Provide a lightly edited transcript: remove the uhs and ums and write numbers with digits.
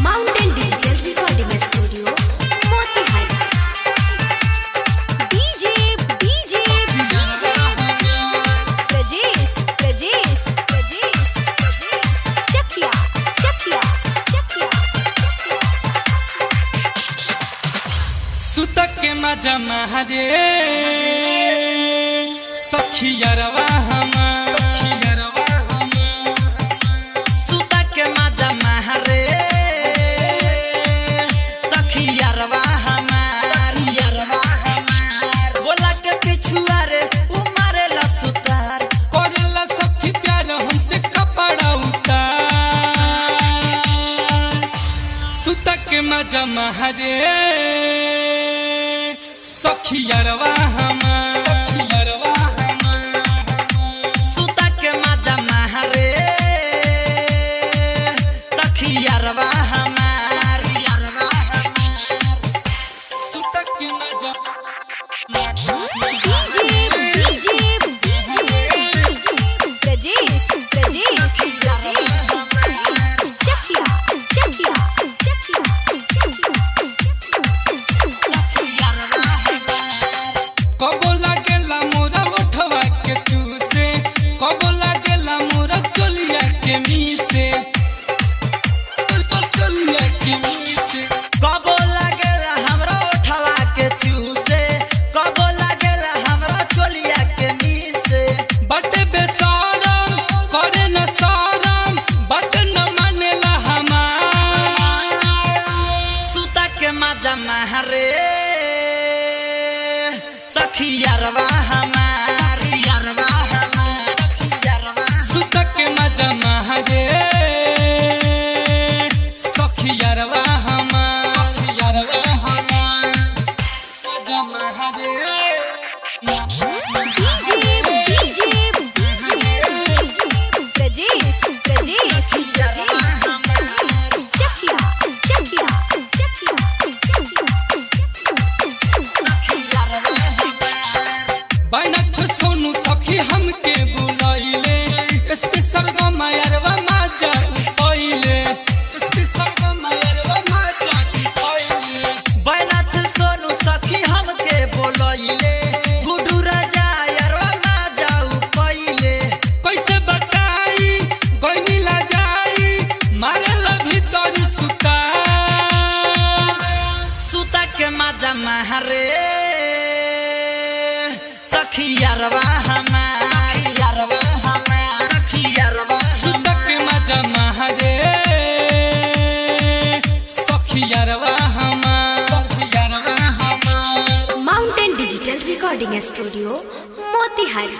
Mountain digital recording studio Motihari. DJ Prajesh Chakiya सुतक के मजा महारे सखियरवा मजा महारे सखियरवा सुता के मजा महारे सखियरवा सुता के मजा प्रजेश कबो लागेला मोरा उठवा के चूसे, कबो लागेला मोरा चोलिया के मीसे, कबो लागेला हमरा उठवा के चूसे, कबो लागेला हमरा चोलिया के मीसे। बटे बेशरम करे न शरम, बात न मानेला हमार। सुता के मजा महारे सखियरवा सुता के मजा महारे सखियरवा मजा महारे प्रजेश बनक सोनू सखी हमके बुलाइले, स्पेशल गमायरवा माजा उपाइले, बैनाथ सोनू सखी हमके बोलइले, गुडू राजा यारवा माजा उपाइले। कैसे बताई गइला जाई मारेला भीतर सुता के मजा महारे सखियरवा सुता के मजा महारे सखियरवा mountain digital recording studio Motihari.